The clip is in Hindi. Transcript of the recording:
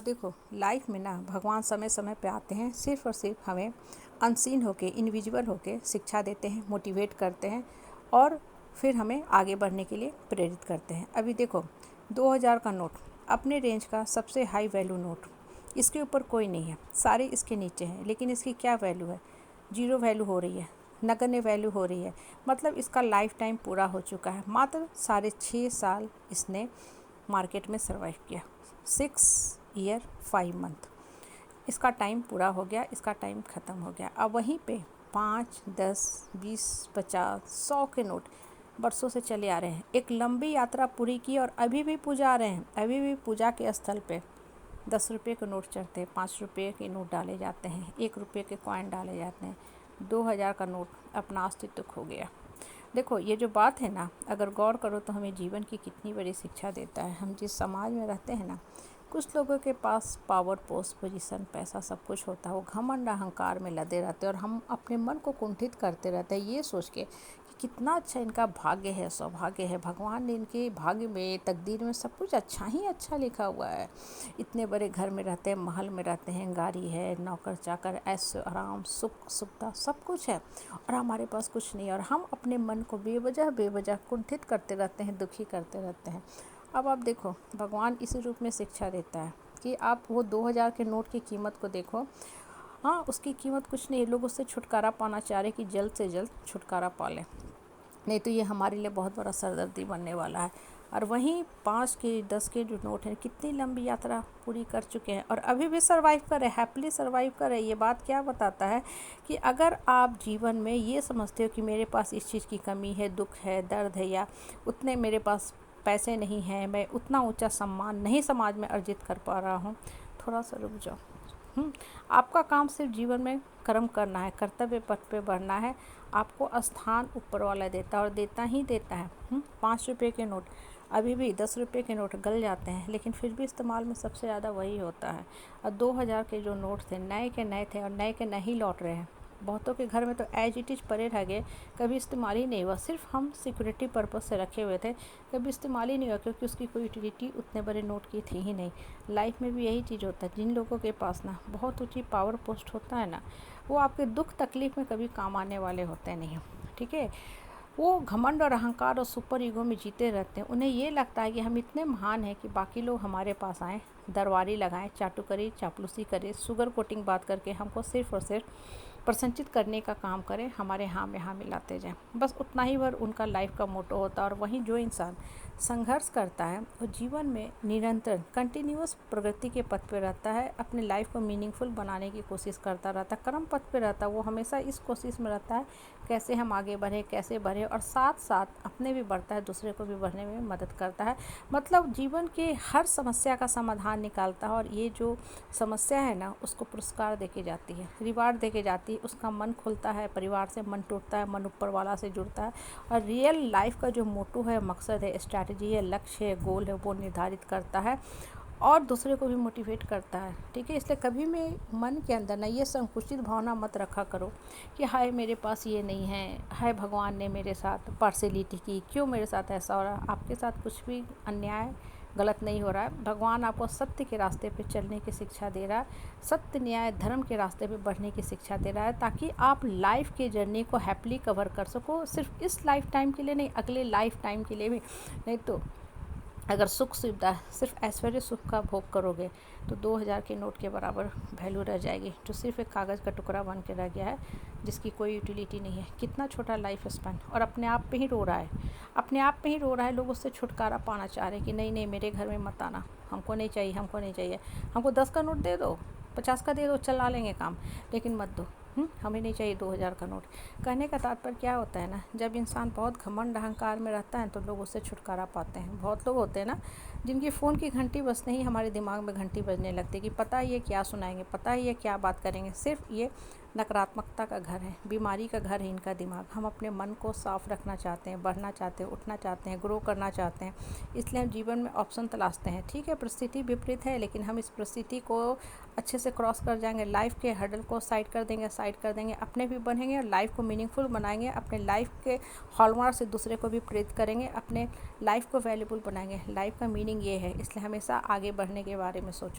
देखो, लाइफ में ना भगवान समय समय पे आते हैं, सिर्फ और सिर्फ हमें अनसीन होके, इनविजिबल होके शिक्षा देते हैं, मोटिवेट करते हैं और फिर हमें आगे बढ़ने के लिए प्रेरित करते हैं। अभी देखो, 2000 का नोट अपने रेंज का सबसे हाई वैल्यू नोट, इसके ऊपर कोई नहीं है, सारे इसके नीचे हैं, लेकिन इसकी क्या वैल्यू है? जीरो वैल्यू हो रही है, नगण्य वैल्यू हो रही है। मतलब इसका लाइफ टाइम पूरा हो चुका है। मात्र 6.5 साल इसने मार्केट में सर्वाइव किया। 6 ईयर 5 मंथ इसका टाइम पूरा हो गया, इसका टाइम ख़त्म हो गया। अब वहीं पे 5, 10, 20, 50, 100 के नोट बरसों से चले आ रहे हैं। एक लंबी यात्रा पूरी की और अभी भी पूजा आ रहे हैं। अभी भी पूजा के स्थल पे 10 रुपये के नोट चढ़ते हैं, 5 रुपये के नोट डाले जाते हैं, 1 रुपये के कॉइन डाले जाते हैं। 2000 का नोट अपना अस्तित्व खो गया। देखो, ये जो बात है ना, अगर गौर करो तो हमें जीवन की कितनी बड़ी शिक्षा देता है। हम जिस समाज में रहते हैं ना, कुछ लोगों के पास पावर, पोस्ट, पोजीशन, पैसा सब कुछ होता है। वो घमंड अहंकार में लदे रहते हैं और हम अपने मन को कुंठित करते रहते हैं ये सोच के कि कितना अच्छा इनका भाग्य है, सौभाग्य है, भगवान ने इनके भाग्य में, तकदीर में सब कुछ अच्छा ही अच्छा लिखा हुआ है। इतने बड़े घर में रहते हैं, महल में रहते हैं, गाड़ी है, नौकर चाकर, ऐशो आराम, सुख सुविधा सब कुछ है और हमारे पास कुछ नहीं है। और हम अपने मन को बेवजह कुंठित करते रहते हैं, दुखी करते रहते हैं। अब आप देखो, भगवान इसी रूप में शिक्षा देता है कि आप वो 2000 के नोट की कीमत को देखो। हाँ, उसकी कीमत कुछ नहीं, लोग उससे छुटकारा पाना चाह रहे कि जल्द से जल्द छुटकारा पा लें, नहीं तो ये हमारे लिए बहुत बड़ा सरदर्दी बनने वाला है। और वहीं 5 के, 10 के जो नोट हैं, कितनी लंबी यात्रा पूरी कर चुके हैं और अभी भी सर्वाइव कर रहे हैं, हैप्पीली सर्वाइव कर रहे हैं। ये बात क्या बताता है कि अगर आप जीवन में ये समझते हो कि मेरे पास इस चीज़ की कमी है, दुख है, दर्द है, या उतने मेरे पास पैसे नहीं हैं, मैं उतना ऊंचा सम्मान नहीं समाज में अर्जित कर पा रहा हूँ, थोड़ा सा रुक जाओ। आपका काम सिर्फ जीवन में कर्म करना है, कर्तव्य पथ पे बढ़ना है। आपको स्थान ऊपर वाला देता है और देता ही देता है। 5 रुपये के नोट, अभी भी 10 रुपये के नोट गल जाते हैं, लेकिन फिर भी इस्तेमाल में सबसे ज़्यादा वही होता है। और 2000 के जो नोट थे, नए के नए थे और नए के नए ही लौट रहे हैं। बहुतों के घर में तो एज इट इज़ पड़े रह गए, कभी इस्तेमाल ही नहीं हुआ। सिर्फ हम सिक्योरिटी पर्पस से रखे हुए थे, कभी इस्तेमाल ही नहीं हुआ, क्योंकि उसकी कोई यूटिलिटी उतने बड़े नोट की थी ही नहीं। लाइफ में भी यही चीज़ होता है। जिन लोगों के पास ना बहुत ऊंची पावर पोस्ट होता है ना, वो आपके दुख तकलीफ़ में कभी काम आने वाले होते नहीं। ठीक है, वो घमंड और अहंकार और सुपर ईगो में जीते रहते हैं। उन्हें ये लगता है कि हम इतने महान हैं कि बाकी लोग हमारे पास आएँ, दरबारी लगाएं, चाटुकरी, चापलूसी करें, शुगर कोटिंग बात करके हमको सिर्फ और सिर्फ प्रसन्नचित करने का काम करें, हमारे हाँ में हाँ मिलाते जाएं। बस उतना ही भर उनका लाइफ का मोटो होता है। और वहीं जो इंसान संघर्ष करता है वो जीवन में निरंतर कंटिन्यूअस प्रगति के पथ पे रहता है, अपने लाइफ को मीनिंगफुल बनाने की कोशिश करता रहता है, कर्म पथ पे रहता है। वो हमेशा इस कोशिश में रहता है कैसे हम आगे बढ़ें, कैसे बढ़ें, और साथ साथ अपने भी बढ़ता है, दूसरे को भी बढ़ने में मदद करता है। मतलब जीवन के हर समस्या का समाधान निकालता है। और ये जो समस्या है ना, उसको पुरस्कार देके जाती है, रिवार्ड देके जाती है। उसका मन खुलता है, परिवार से मन टूटता है, मन ऊपर वाला से जुड़ता है और रियल लाइफ का जो मोटो है, मकसद है, स्ट्रैटेजी है, लक्ष्य है, गोल है, वो निर्धारित करता है और दूसरे को भी मोटिवेट करता है। ठीक है, इसलिए कभी भी मन के अंदर ना ये संकुचित भावना मत रखा करो कि हाय मेरे पास ये नहीं है, हाय भगवान ने मेरे साथ पार्शलिटी की, क्यों मेरे साथ ऐसा हो रहा है। आपके साथ कुछ भी अन्याय गलत नहीं हो रहा है। भगवान आपको सत्य के रास्ते पे चलने की शिक्षा दे रहा है, सत्य, न्याय, धर्म के रास्ते पे बढ़ने की शिक्षा दे रहा है, ताकि आप लाइफ के जर्नी को हैप्पीली कवर कर सको। सिर्फ इस लाइफ टाइम के लिए नहीं, अगले लाइफ टाइम के लिए भी। नहीं तो अगर सुख सुविधा, सिर्फ ऐश्वर्य सुख का भोग करोगे तो 2000 के नोट के बराबर वैल्यू रह जाएगी, जो सिर्फ एक कागज़ का टुकड़ा बन के रह गया है, जिसकी कोई यूटिलिटी नहीं है। कितना छोटा लाइफ स्पैन, और अपने आप पे ही रो रहा है, अपने आप पे ही रो रहा है। लोग उससे छुटकारा पाना चाह रहे हैं कि नहीं नहीं, मेरे घर में मत आना, हमको नहीं चाहिए, हमको नहीं चाहिए, हमको 10 का नोट दे दो, 50 का दे दो, चला लेंगे काम, लेकिन मत दो। हमें नहीं चाहिए 2000 का नोट। कहने का तात्पर्य क्या होता है ना, जब इंसान बहुत घमंड अहंकार में रहता है तो लोग उससे छुटकारा पाते हैं। बहुत लोग होते हैं ना, जिनकी फ़ोन की घंटी बजते ही हमारे दिमाग में घंटी बजने लगती है कि पता ही है क्या सुनाएंगे, पता ही है क्या बात करेंगे। सिर्फ ये नकारात्मकता का घर है, बीमारी का घर है इनका दिमाग। हम अपने मन को साफ रखना चाहते हैं, बढ़ना चाहते हैं, उठना चाहते हैं, ग्रो करना चाहते हैं, इसलिए हम जीवन में ऑप्शन तलाशते हैं। ठीक है, परिस्थिति विपरीत है, लेकिन हम इस परिस्थिति को अच्छे से क्रॉस कर जाएंगे, लाइफ के हर्डल को साइड कर देंगे, अपने भी बनेंगे और लाइफ को मीनिंगफुल बनाएंगे, अपने लाइफ के हॉलमार्क से दूसरे को भी प्रेरित करेंगे, अपने लाइफ को वैल्यूबल बनाएंगे। लाइफ का मीनिंग ये है, इसलिए हमेशा आगे बढ़ने के बारे में सोचो।